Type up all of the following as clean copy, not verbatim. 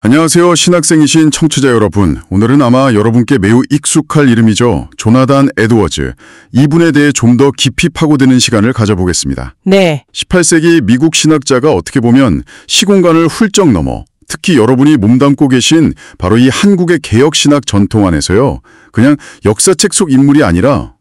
안녕하세요. 신학생이신 청취자 여러분. 오늘은 아마 여러분께 매우 익숙할 이름이죠. 조나단 에드워즈. 이분에 대해 좀 더 깊이 파고드는 시간을 가져보겠습니다. 네. 18세기 미국 신학자가 어떻게 보면 시공간을 훌쩍 넘어 특히 여러분이 몸담고 계신 바로 이 한국의 개혁신학 전통 안에서요. 그냥 역사책 속 인물이 아니라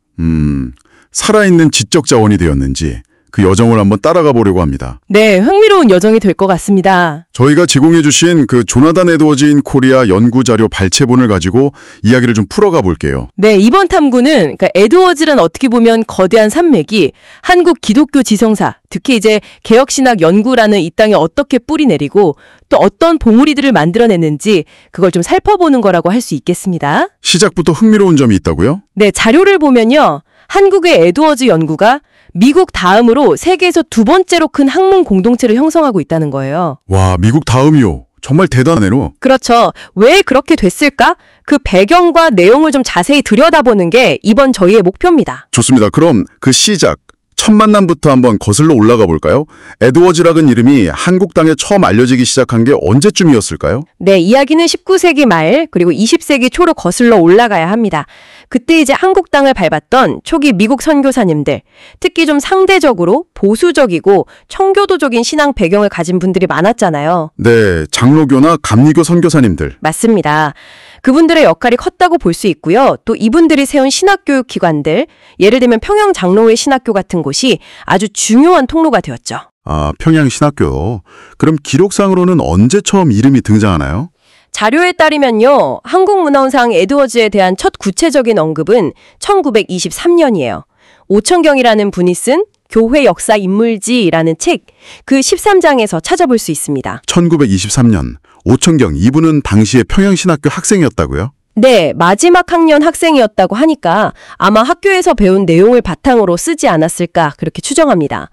살아있는 지적 자원이 되었는지 그 여정을 한번 따라가 보려고 합니다. 네, 흥미로운 여정이 될 것 같습니다. 저희가 제공해 주신 그 조나단 에드워즈 인 코리아 연구자료 발췌본을 가지고 이야기를 좀 풀어가 볼게요. 네, 이번 탐구는 에드워즈란 어떻게 보면 거대한 산맥이 한국 기독교 지성사, 특히 이제 개혁신학 연구라는 이 땅에 어떻게 뿌리 내리고 또 어떤 봉우리들을 만들어냈는지 그걸 좀 살펴보는 거라고 할 수 있겠습니다. 시작부터 흥미로운 점이 있다고요? 네, 자료를 보면요. 한국의 에드워즈 연구가 미국 다음으로 세계에서 두 번째로 큰 학문 공동체를 형성하고 있다는 거예요. 와, 미국 다음이요. 정말 대단하네요. 그렇죠. 왜 그렇게 됐을까? 그 배경과 내용을 좀 자세히 들여다보는 게 이번 저희의 목표입니다. 좋습니다. 그럼 그 시작, 첫 만남부터 한번 거슬러 올라가 볼까요? 에드워즈라는 이름이 한국 땅에 처음 알려지기 시작한 게 언제쯤이었을까요? 네, 이야기는 19세기 말 그리고 20세기 초로 거슬러 올라가야 합니다. 그때 이제 한국 땅을 밟았던 초기 미국 선교사님들, 특히 좀 상대적으로 보수적이고 청교도적인 신앙 배경을 가진 분들이 많았잖아요. 네, 장로교나 감리교 선교사님들. 맞습니다. 그분들의 역할이 컸다고 볼 수 있고요. 또 이분들이 세운 신학교육 기관들, 예를 들면 평양장로회 신학교 같은 곳이 아주 중요한 통로가 되었죠. 아, 평양신학교. 그럼 기록상으로는 언제 처음 이름이 등장하나요? 자료에 따르면요. 한국문헌상 에드워즈에 대한 첫 구체적인 언급은 1923년이에요. 오천경이라는 분이 쓴 교회 역사 인물지라는 책, 그 13장에서 찾아볼 수 있습니다. 1923년, 오천경 이분은 당시에 평양신학교 학생이었다고요? 네, 마지막 학년 학생이었다고 하니까 아마 학교에서 배운 내용을 바탕으로 쓰지 않았을까 그렇게 추정합니다.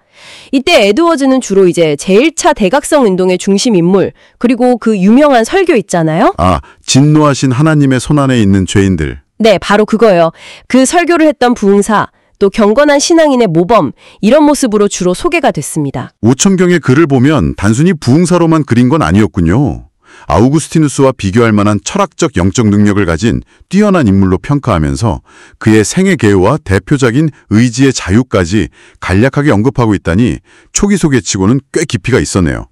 이때 에드워즈는 주로 이제 제1차 대각성 운동의 중심 인물, 그리고 그 유명한 설교 있잖아요. 아, 진노하신 하나님의 손안에 있는 죄인들. 네, 바로 그거예요. 그 설교를 했던 부흥사, 또 경건한 신앙인의 모범, 이런 모습으로 주로 소개가 됐습니다. 오천경의 글을 보면 단순히 부흥사로만 그린 건 아니었군요. 아우구스티누스와 비교할 만한 철학적 영적 능력을 가진 뛰어난 인물로 평가하면서 그의 생애 계요와 대표적인 의지의 자유까지 간략하게 언급하고 있다니 초기 소개치고는 꽤 깊이가 있었네요.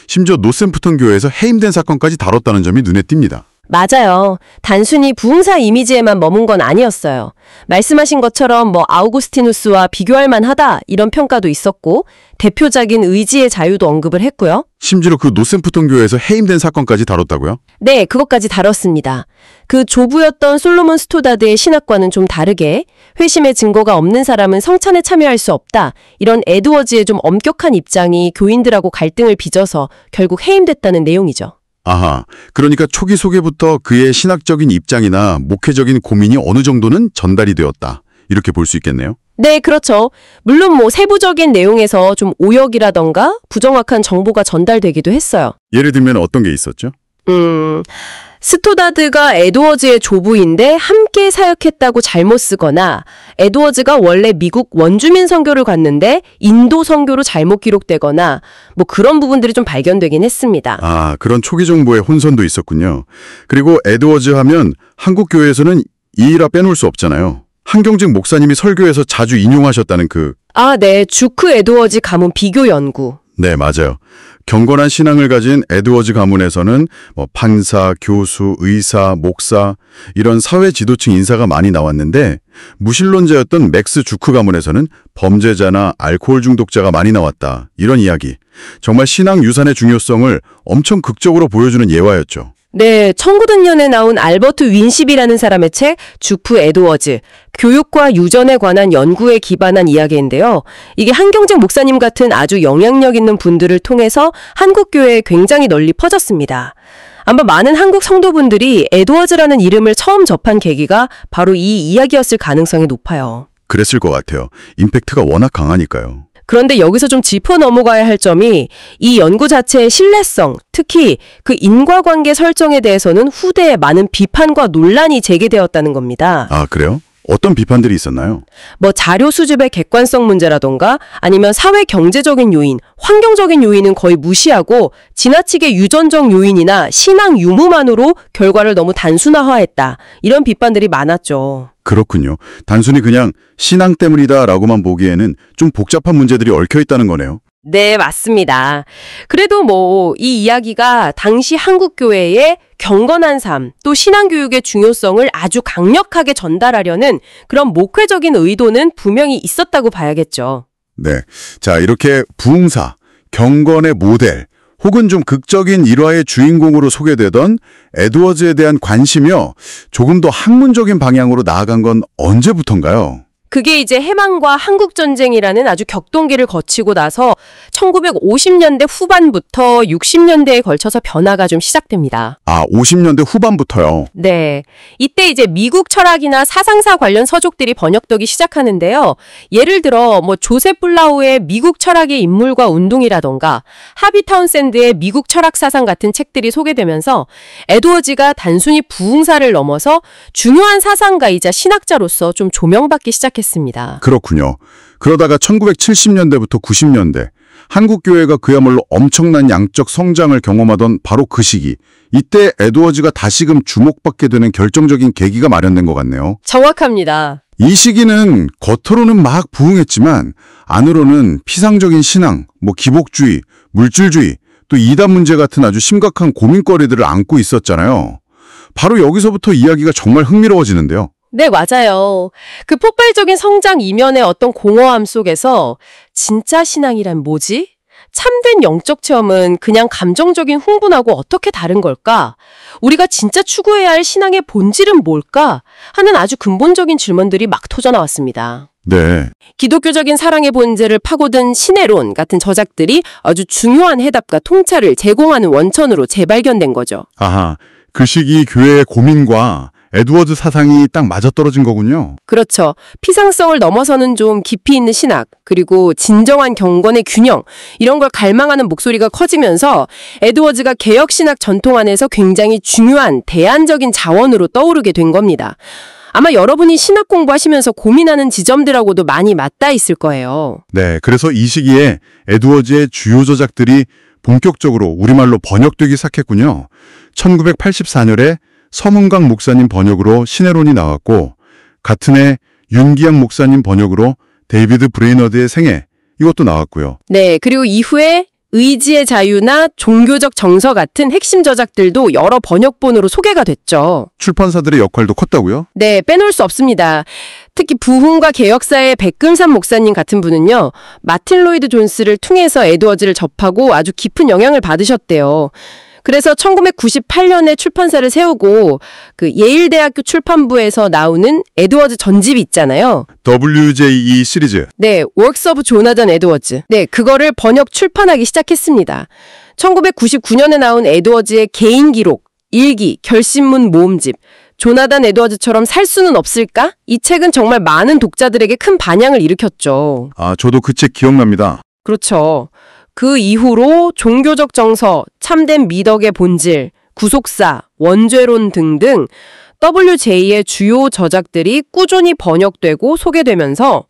심지어 노샘프턴 교회에서 해임된 사건까지 다뤘다는 점이 눈에 띕니다. 맞아요. 단순히 부흥사 이미지에만 머문 건 아니었어요. 말씀하신 것처럼 아우구스티누스와 비교할 만하다 이런 평가도 있었고 대표적인 의지의 자유도 언급을 했고요. 심지어 그 노샘프턴 교회에서 해임된 사건까지 다뤘다고요? 네, 그것까지 다뤘습니다. 그 조부였던 솔로몬 스토다드의 신학과는 좀 다르게 회심의 증거가 없는 사람은 성찬에 참여할 수 없다. 이런 에드워즈의 좀 엄격한 입장이 교인들하고 갈등을 빚어서 결국 해임됐다는 내용이죠. 아하, 그러니까 초기 소개부터 그의 신학적인 입장이나 목회적인 고민이 어느 정도는 전달이 되었다. 이렇게 볼 수 있겠네요. 네, 그렇죠. 물론 세부적인 내용에서 좀 오역이라던가 부정확한 정보가 전달되기도 했어요. 예를 들면 어떤 게 있었죠? 스토다드가 에드워즈의 조부인데 함께 사역했다고 잘못 쓰거나 에드워즈가 원래 미국 원주민 선교를 갔는데 인도 선교로 잘못 기록되거나 그런 부분들이 좀 발견되긴 했습니다. 아, 그런 초기 정보의 혼선도 있었군요. 그리고 에드워즈 하면 한국 교회에서는 이이라 빼놓을 수 없잖아요. 한경직 목사님이 설교에서 자주 인용하셨다는 아, 네. 주크 에드워즈 가문 비교 연구. 네, 맞아요. 경건한 신앙을 가진 에드워즈 가문에서는 판사, 교수, 의사, 목사 이런 사회 지도층 인사가 많이 나왔는데 무신론자였던 맥스 주크 가문에서는 범죄자나 알코올 중독자가 많이 나왔다. 이런 이야기. 정말 신앙 유산의 중요성을 엄청 극적으로 보여주는 예화였죠. 네, 1900년에 나온 알버트 윈십이라는 사람의 책 주프 에드워즈, 교육과 유전에 관한 연구에 기반한 이야기인데요. 이게 한경직 목사님 같은 아주 영향력 있는 분들을 통해서 한국교회에 굉장히 널리 퍼졌습니다. 아마 많은 한국 성도분들이 에드워즈라는 이름을 처음 접한 계기가 바로 이 이야기였을 가능성이 높아요. 그랬을 것 같아요. 임팩트가 워낙 강하니까요. 그런데 여기서 좀 짚어 넘어가야 할 점이 이 연구 자체의 신뢰성, 특히 그 인과관계 설정에 대해서는 후대에 많은 비판과 논란이 제기되었다는 겁니다. 아, 그래요? 어떤 비판들이 있었나요? 뭐 자료 수집의 객관성 문제라던가 아니면 사회 경제적인 요인, 환경적인 요인은 거의 무시하고 지나치게 유전적 요인이나 신앙 유무만으로 결과를 너무 단순화했다. 이런 비판들이 많았죠. 그렇군요. 단순히 그냥 신앙 때문이다라고만 보기에는 좀 복잡한 문제들이 얽혀 있다는 거네요. 네, 맞습니다. 그래도 뭐 이 이야기가 당시 한국 교회의 경건한 삶, 또 신앙교육의 중요성을 아주 강력하게 전달하려는 그런 목회적인 의도는 분명히 있었다고 봐야겠죠. 네. 자, 이렇게 부흥사, 경건의 모델, 혹은 좀 극적인 일화의 주인공으로 소개되던 에드워즈에 대한 관심이요, 조금 더 학문적인 방향으로 나아간 건 언제부턴가요? 그게 이제 해방과 한국전쟁이라는 아주 격동기를 거치고 나서 1950년대 후반부터 60년대에 걸쳐서 변화가 좀 시작됩니다. 아, 50년대 후반부터요. 네. 이때 이제 미국 철학이나 사상사 관련 서적들이 번역되기 시작하는데요. 예를 들어 뭐 조셉 플라우의 미국 철학의 인물과 운동이라던가 하비 타운샌드의 미국 철학 사상 같은 책들이 소개되면서 에드워즈가 단순히 부흥사를 넘어서 중요한 사상가이자 신학자로서 좀 조명받기 시작했습니다. 그렇군요. 그러다가 1970년대부터 90년대, 한국 교회가 그야말로 엄청난 양적 성장을 경험하던 바로 그 시기, 이때 에드워즈가 다시금 주목받게 되는 결정적인 계기가 마련된 것 같네요. 정확합니다. 이 시기는 겉으로는 막 부흥했지만 안으로는 피상적인 신앙, 기복주의, 물질주의, 또 이단 문제 같은 아주 심각한 고민거리들을 안고 있었잖아요. 바로 여기서부터 이야기가 정말 흥미로워지는데요. 네, 맞아요. 그 폭발적인 성장 이면의 어떤 공허함 속에서 진짜 신앙이란 뭐지? 참된 영적 체험은 그냥 감정적인 흥분하고 어떻게 다른 걸까? 우리가 진짜 추구해야 할 신앙의 본질은 뭘까? 하는 아주 근본적인 질문들이 막 터져나왔습니다. 네. 기독교적인 사랑의 본질을 파고든 신해론 같은 저작들이 아주 중요한 해답과 통찰을 제공하는 원천으로 재발견된 거죠. 아하, 그 시기 교회의 고민과 에드워즈 사상이 딱 맞아떨어진 거군요. 그렇죠. 피상성을 넘어서는 좀 깊이 있는 신학, 그리고 진정한 경건의 균형, 이런 걸 갈망하는 목소리가 커지면서 에드워즈가 개혁신학 전통 안에서 굉장히 중요한 대안적인 자원으로 떠오르게 된 겁니다. 아마 여러분이 신학 공부하시면서 고민하는 지점들하고도 많이 맞닿아 있을 거예요. 네, 그래서 이 시기에 에드워즈의 주요 저작들이 본격적으로 우리말로 번역되기 시작했군요. 1984년에 서문강 목사님 번역으로 신해론이 나왔고, 같은 해 윤기양 목사님 번역으로 데이비드 브레이너드의 생애, 이것도 나왔고요. 네, 그리고 이후에 의지의 자유나 종교적 정서 같은 핵심 저작들도 여러 번역본으로 소개가 됐죠. 출판사들의 역할도 컸다고요? 네, 빼놓을 수 없습니다. 특히 부흥과 개혁사의 백금산 목사님 같은 분은요, 마틴 로이드 존스를 통해서 에드워즈를 접하고 아주 깊은 영향을 받으셨대요. 그래서 1998년에 출판사를 세우고 그 예일대학교 출판부에서 나오는 에드워즈 전집이 있잖아요. WJE 시리즈. 네, Works of Jonathan Edwards. 네, 그거를 번역 출판하기 시작했습니다. 1999년에 나온 에드워즈의 개인 기록, 일기, 결심문 모음집, 조나단 에드워즈처럼 살 수는 없을까? 이 책은 정말 많은 독자들에게 큰 반향을 일으켰죠. 아, 저도 그 책 기억납니다. 그렇죠. 그 이후로 종교적 정서, 참된 미덕의 본질, 구속사, 원죄론 등등 WJ의 주요 저작들이 꾸준히 번역되고 소개되면서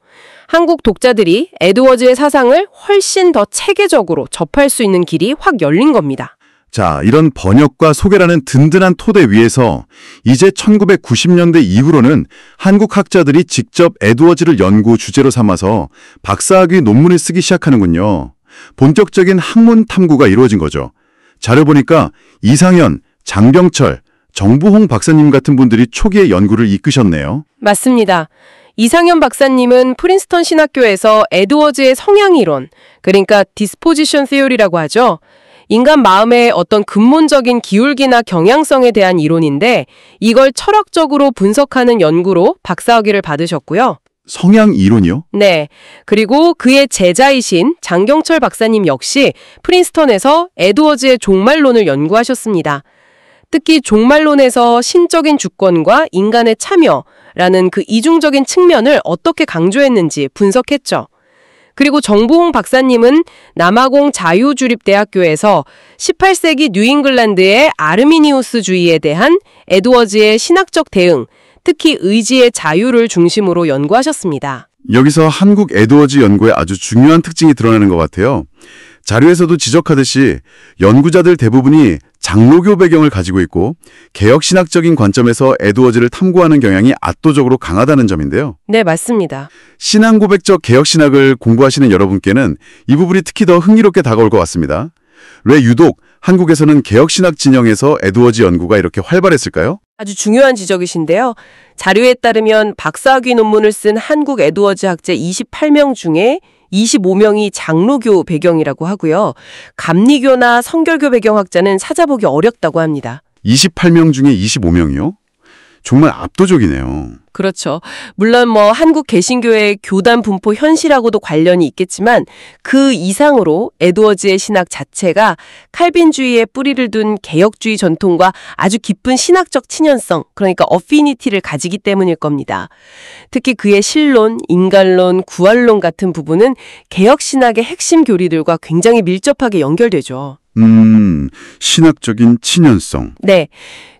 한국 독자들이 에드워즈의 사상을 훨씬 더 체계적으로 접할 수 있는 길이 확 열린 겁니다. 자, 이런 번역과 소개라는 든든한 토대 위에서 이제 1990년대 이후로는 한국 학자들이 직접 에드워즈를 연구 주제로 삼아서 박사학위 논문을 쓰기 시작하는군요. 본격적인 학문 탐구가 이루어진 거죠. 자료 보니까 이상현, 장병철, 정부홍 박사님 같은 분들이 초기의 연구를 이끄셨네요. 맞습니다. 이상현 박사님은 프린스턴 신학교에서 에드워즈의 성향이론, 그러니까 디스포지션 시어리라고 하죠. 인간 마음의 어떤 근본적인 기울기나 경향성에 대한 이론인데 이걸 철학적으로 분석하는 연구로 박사학위를 받으셨고요. 성향 이론이요? 네. 그리고 그의 제자이신 장경철 박사님 역시 프린스턴에서 에드워즈의 종말론을 연구하셨습니다. 특히 종말론에서 신적인 주권과 인간의 참여라는 그 이중적인 측면을 어떻게 강조했는지 분석했죠. 그리고 정부홍 박사님은 남아공 자유주립대학교에서 18세기 뉴잉글랜드의 아르미니우스주의에 대한 에드워즈의 신학적 대응, 특히 의지의 자유를 중심으로 연구하셨습니다. 여기서 한국 에드워즈 연구의 아주 중요한 특징이 드러나는 것 같아요. 자료에서도 지적하듯이 연구자들 대부분이 장로교 배경을 가지고 있고 개혁신학적인 관점에서 에드워즈를 탐구하는 경향이 압도적으로 강하다는 점인데요. 네, 맞습니다. 신앙고백적 개혁신학을 공부하시는 여러분께는 이 부분이 특히 더 흥미롭게 다가올 것 같습니다. 왜 유독 한국에서는 개혁신학 진영에서 에드워즈 연구가 이렇게 활발했을까요? 아주 중요한 지적이신데요. 자료에 따르면 박사학위 논문을 쓴 한국 에드워즈 학자 28명 중에 25명이 장로교 배경이라고 하고요. 감리교나 성결교 배경 학자는 찾아보기 어렵다고 합니다. 28명 중에 25명이요? 정말 압도적이네요. 그렇죠. 물론 한국 개신교의 교단 분포 현실하고도 관련이 있겠지만 그 이상으로 에드워즈의 신학 자체가 칼빈주의에 뿌리를 둔 개혁주의 전통과 아주 깊은 신학적 친연성, 그러니까 어피니티를 가지기 때문일 겁니다. 특히 그의 신론, 인간론, 구원론 같은 부분은 개혁신학의 핵심 교리들과 굉장히 밀접하게 연결되죠. 신학적인 친연성. 네.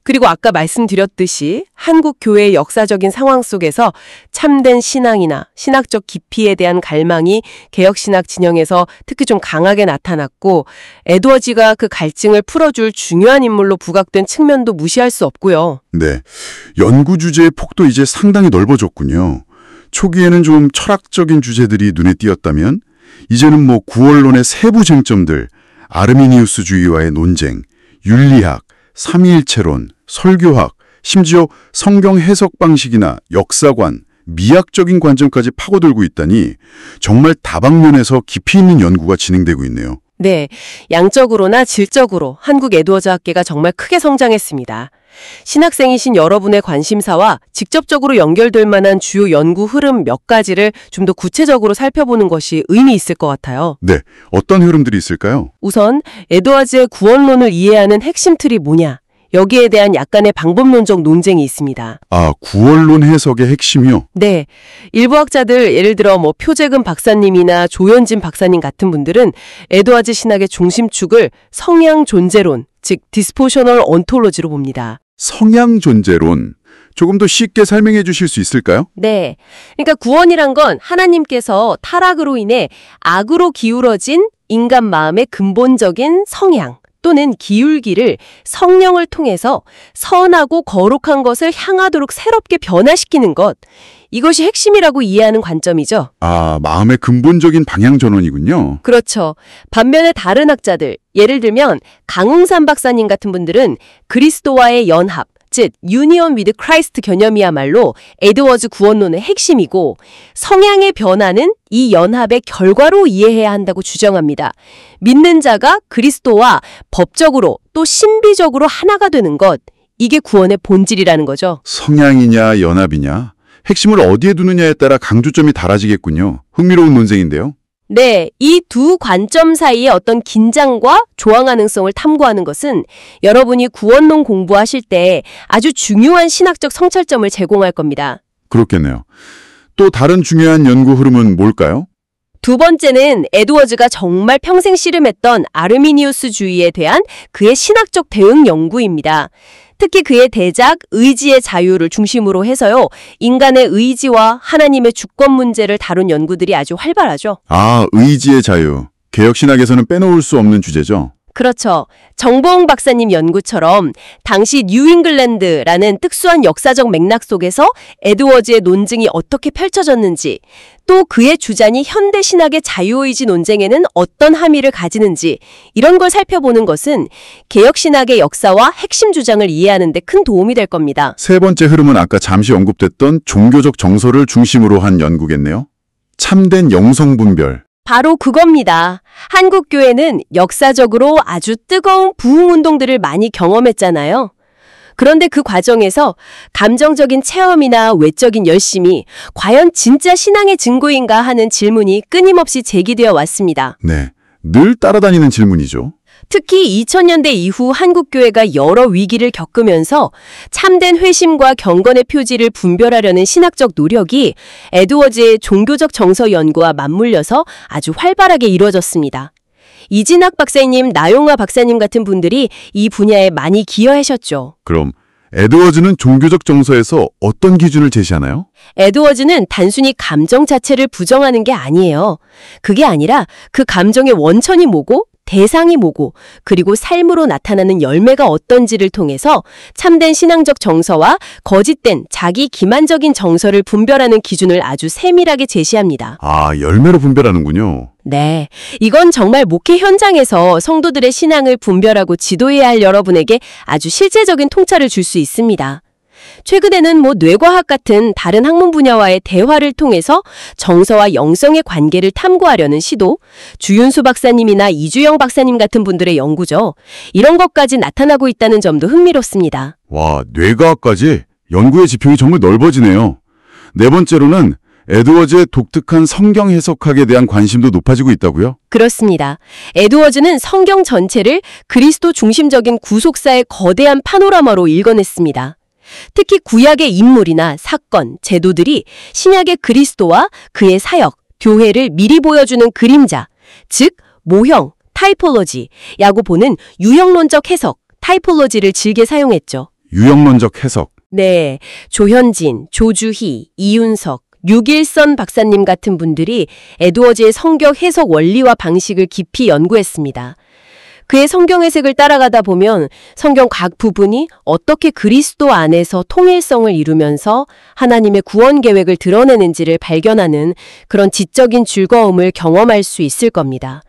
그리고 아까 말씀드렸듯이 한국 교회의 역사적인 상황 속에서 참된 신앙이나 신학적 깊이에 대한 갈망이 개혁신학 진영에서 특히 좀 강하게 나타났고 에드워즈가 그 갈증을 풀어줄 중요한 인물로 부각된 측면도 무시할 수 없고요. 네. 연구 주제의 폭도 이제 상당히 넓어졌군요. 초기에는 좀 철학적인 주제들이 눈에 띄었다면 이제는 구원론의 세부 쟁점들, 아르미니우스주의와의 논쟁, 윤리학, 삼위일체론, 설교학, 심지어 성경 해석 방식이나 역사관, 미학적인 관점까지 파고들고 있다니 정말 다방면에서 깊이 있는 연구가 진행되고 있네요. 네, 양적으로나 질적으로 한국 에드워즈 학계가 정말 크게 성장했습니다. 신학생이신 여러분의 관심사와 직접적으로 연결될 만한 주요 연구 흐름 몇 가지를 좀 더 구체적으로 살펴보는 것이 의미 있을 것 같아요. 네, 어떤 흐름들이 있을까요? 우선 에드워즈의 구원론을 이해하는 핵심 틀이 뭐냐? 여기에 대한 약간의 방법론적 논쟁이 있습니다. 아, 구원론 해석의 핵심이요? 네. 일부 학자들, 예를 들어 표재근 박사님이나 조현진 박사님 같은 분들은 에드워즈 신학의 중심축을 성향 존재론, 즉 디스포셔널 온톨로지로 봅니다. 성향 존재론. 조금 더 쉽게 설명해 주실 수 있을까요? 네. 그러니까 구원이란 건 하나님께서 타락으로 인해 악으로 기울어진 인간 마음의 근본적인 성향 또는 기울기를 성령을 통해서 선하고 거룩한 것을 향하도록 새롭게 변화시키는 것. 이것이 핵심이라고 이해하는 관점이죠. 아, 마음의 근본적인 방향 전환이군요. 그렇죠. 반면에 다른 학자들, 예를 들면 강웅산 박사님 같은 분들은 그리스도와의 연합, 즉 유니언 위드 크라이스트 개념이야말로 에드워즈 구원론의 핵심이고 성향의 변화는 이 연합의 결과로 이해해야 한다고 주장합니다. 믿는 자가 그리스도와 법적으로 또 신비적으로 하나가 되는 것, 이게 구원의 본질이라는 거죠. 성향이냐 연합이냐, 핵심을 어디에 두느냐에 따라 강조점이 달라지겠군요. 흥미로운 논쟁인데요. 네, 이 두 관점 사이의 어떤 긴장과 조화 가능성을 탐구하는 것은 여러분이 구원론 공부하실 때 아주 중요한 신학적 성찰점을 제공할 겁니다. 그렇겠네요. 또 다른 중요한 연구 흐름은 뭘까요? 두 번째는 에드워즈가 정말 평생 씨름했던 아르미니우스주의에 대한 그의 신학적 대응 연구입니다. 특히 그의 대작 의지의 자유를 중심으로 해서요. 인간의 의지와 하나님의 주권 문제를 다룬 연구들이 아주 활발하죠. 아, 의지의 자유. 개혁신학에서는 빼놓을 수 없는 주제죠. 그렇죠. 정보홍 박사님 연구처럼 당시 뉴잉글랜드라는 특수한 역사적 맥락 속에서 에드워즈의 논증이 어떻게 펼쳐졌는지, 또 그의 주장이 현대 신학의 자유의지 논쟁에는 어떤 함의를 가지는지 이런 걸 살펴보는 것은 개혁신학의 역사와 핵심 주장을 이해하는 데 큰 도움이 될 겁니다. 세 번째 흐름은 아까 잠시 언급됐던 종교적 정서를 중심으로 한 연구겠네요. 참된 영성분별. 바로 그겁니다. 한국 교회는 역사적으로 아주 뜨거운 부흥운동들을 많이 경험했잖아요. 그런데 그 과정에서 감정적인 체험이나 외적인 열심이 과연 진짜 신앙의 증거인가 하는 질문이 끊임없이 제기되어 왔습니다. 네, 늘 따라다니는 질문이죠. 특히 2000년대 이후 한국교회가 여러 위기를 겪으면서 참된 회심과 경건의 표지를 분별하려는 신학적 노력이 에드워즈의 종교적 정서 연구와 맞물려서 아주 활발하게 이루어졌습니다. 이진학 박사님, 나용화 박사님 같은 분들이 이 분야에 많이 기여하셨죠. 그럼 에드워즈는 종교적 정서에서 어떤 기준을 제시하나요? 에드워즈는 단순히 감정 자체를 부정하는 게 아니에요. 그게 아니라 그 감정의 원천이 뭐고 대상이 뭐고 그리고 삶으로 나타나는 열매가 어떤지를 통해서 참된 신앙적 정서와 거짓된 자기 기만적인 정서를 분별하는 기준을 아주 세밀하게 제시합니다. 아, 열매로 분별하는군요. 네, 이건 정말 목회 현장에서 성도들의 신앙을 분별하고 지도해야 할 여러분에게 아주 실제적인 통찰을 줄 수 있습니다. 최근에는 뇌과학 같은 다른 학문 분야와의 대화를 통해서 정서와 영성의 관계를 탐구하려는 시도, 주윤수 박사님이나 이주영 박사님 같은 분들의 연구죠. 이런 것까지 나타나고 있다는 점도 흥미롭습니다. 와, 뇌과학까지 연구의 지평이 정말 넓어지네요. 네 번째로는 에드워즈의 독특한 성경 해석학에 대한 관심도 높아지고 있다고요? 그렇습니다. 에드워즈는 성경 전체를 그리스도 중심적인 구속사의 거대한 파노라마로 읽어냈습니다. 특히 구약의 인물이나 사건, 제도들이 신약의 그리스도와 그의 사역, 교회를 미리 보여주는 그림자, 즉 모형, 타이폴로지라고 보는 유형론적 해석, 타이폴로지를 즐겨 사용했죠. 유형론적 해석. 네, 조현진, 조주희, 이윤석, 류길선 박사님 같은 분들이 에드워즈의 성경 해석 원리와 방식을 깊이 연구했습니다. 그의 성경 해석을 따라가다 보면 성경 각 부분이 어떻게 그리스도 안에서 통일성을 이루면서 하나님의 구원 계획을 드러내는지를 발견하는 그런 지적인 즐거움을 경험할 수 있을 겁니다.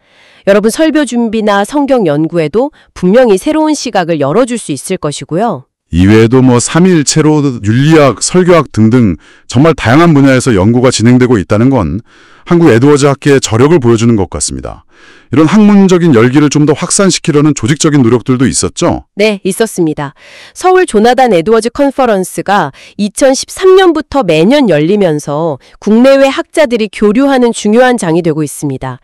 여러분 설교 준비나 성경 연구에도 분명히 새로운 시각을 열어줄 수 있을 것이고요. 이외에도 삼위일체로 윤리학, 설교학 등등 정말 다양한 분야에서 연구가 진행되고 있다는 건 한국 에드워즈 학계의 저력을 보여주는 것 같습니다. 이런 학문적인 열기를 좀 더 확산시키려는 조직적인 노력들도 있었죠? 네, 있었습니다. 서울 조나단 에드워즈 컨퍼런스가 2013년부터 매년 열리면서 국내외 학자들이 교류하는 중요한 장이 되고 있습니다.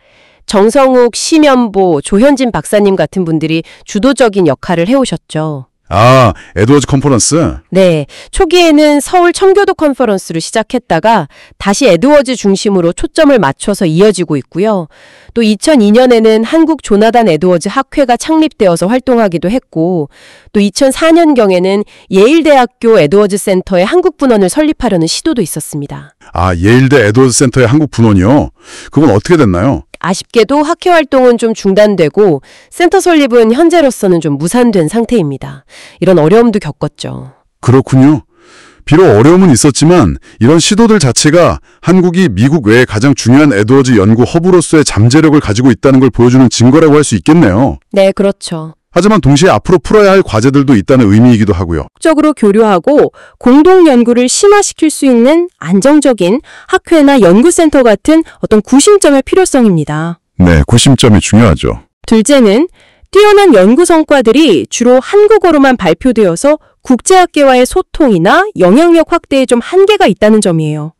정성욱, 심연보, 조현진 박사님 같은 분들이 주도적인 역할을 해오셨죠. 아, 에드워즈 컨퍼런스? 네, 초기에는 서울 청교도 컨퍼런스로 시작했다가 다시 에드워즈 중심으로 초점을 맞춰서 이어지고 있고요. 또 2002년에는 한국 조나단 에드워즈 학회가 창립되어서 활동하기도 했고 또 2004년경에는 예일대학교 에드워즈 센터의 한국 분원을 설립하려는 시도도 있었습니다. 아, 예일대 에드워즈 센터의 한국 분원이요? 그건 어떻게 됐나요? 아쉽게도 학회 활동은 좀 중단되고 센터 설립은 현재로서는 좀 무산된 상태입니다. 이런 어려움도 겪었죠. 그렇군요. 비록 어려움은 있었지만 이런 시도들 자체가 한국이 미국 외에 가장 중요한 에드워즈 연구 허브로서의 잠재력을 가지고 있다는 걸 보여주는 증거라고 할 수 있겠네요. 네, 그렇죠. 하지만 동시에 앞으로 풀어야 할 과제들도 있다는 의미이기도 하고요. 적으로 교류하고 공동 연구를 심화시킬 수 있는 안정적인 학회나 연구센터 같은 어떤 구심점의 필요성입니다. 네, 구심점이 중요하죠. 둘째는 뛰어난 연구 성과들이 주로 한국어로만 발표되어서 국제학계와의 소통이나 영향력 확대에 좀 한계가 있다는 점이에요.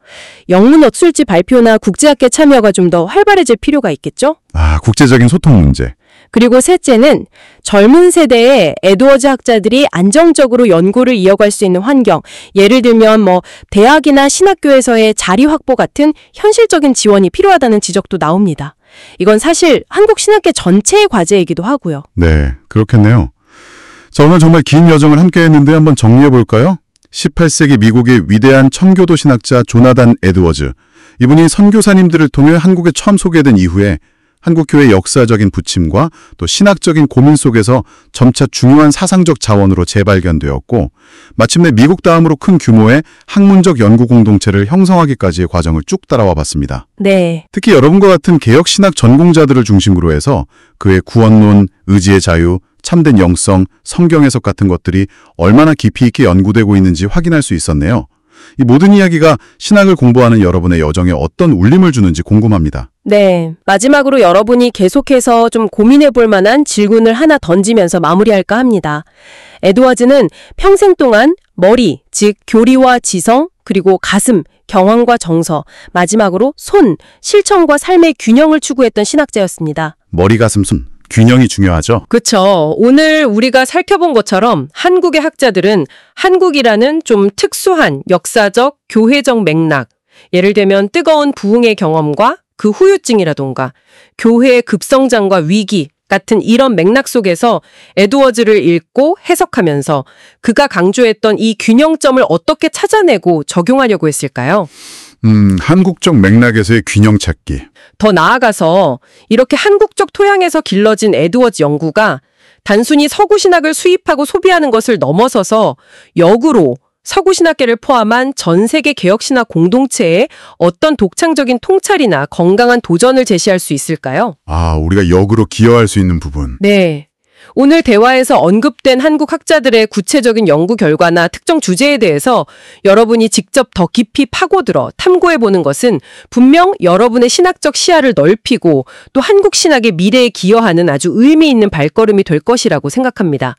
영문 어술지 발표나 국제학계 참여가 좀 더 활발해질 필요가 있겠죠? 아, 국제적인 소통 문제. 그리고 셋째는 젊은 세대의 에드워즈 학자들이 안정적으로 연구를 이어갈 수 있는 환경, 예를 들면 대학이나 신학교에서의 자리 확보 같은 현실적인 지원이 필요하다는 지적도 나옵니다. 이건 사실 한국 신학계 전체의 과제이기도 하고요. 네, 그렇겠네요. 자, 오늘 정말 긴 여정을 함께 했는데 한번 정리해 볼까요? 18세기 미국의 위대한 청교도 신학자 조나단 에드워즈. 이분이 선교사님들을 통해 한국에 처음 소개된 이후에 한국교회의 역사적인 부침과 또 신학적인 고민 속에서 점차 중요한 사상적 자원으로 재발견되었고 마침내 미국 다음으로 큰 규모의 학문적 연구 공동체를 형성하기까지의 과정을 쭉 따라와 봤습니다. 네. 특히 여러분과 같은 개혁신학 전공자들을 중심으로 해서 그의 구원론, 의지의 자유, 참된 영성, 성경 해석 같은 것들이 얼마나 깊이 있게 연구되고 있는지 확인할 수 있었네요. 이 모든 이야기가 신학을 공부하는 여러분의 여정에 어떤 울림을 주는지 궁금합니다. 네, 마지막으로 여러분이 계속해서 좀 고민해 볼 만한 질문을 하나 던지면서 마무리할까 합니다. 에드워즈는 평생 동안 머리, 즉 교리와 지성, 그리고 가슴, 경황과 정서, 마지막으로 손, 실천과 삶의 균형을 추구했던 신학자였습니다. 머리, 가슴, 손. 균형이 중요하죠. 그렇죠. 오늘 우리가 살펴본 것처럼 한국의 학자들은 한국이라는 좀 특수한 역사적, 교회적 맥락, 예를 들면 뜨거운 부흥의 경험과 그 후유증이라던가 교회의 급성장과 위기 같은 이런 맥락 속에서 에드워즈를 읽고 해석하면서 그가 강조했던 이 균형점을 어떻게 찾아내고 적용하려고 했을까요? 한국적 맥락에서의 균형 찾기. 더 나아가서 이렇게 한국적 토양에서 길러진 에드워즈 연구가 단순히 서구 신학을 수입하고 소비하는 것을 넘어서서 역으로 서구 신학계를 포함한 전 세계 개혁 신학 공동체에 어떤 독창적인 통찰이나 건강한 도전을 제시할 수 있을까요? 우리가 역으로 기여할 수 있는 부분. 네. 오늘 대화에서 언급된 한국 학자들의 구체적인 연구 결과나 특정 주제에 대해서 여러분이 직접 더 깊이 파고들어 탐구해보는 것은 분명 여러분의 신학적 시야를 넓히고 또 한국 신학의 미래에 기여하는 아주 의미 있는 발걸음이 될 것이라고 생각합니다.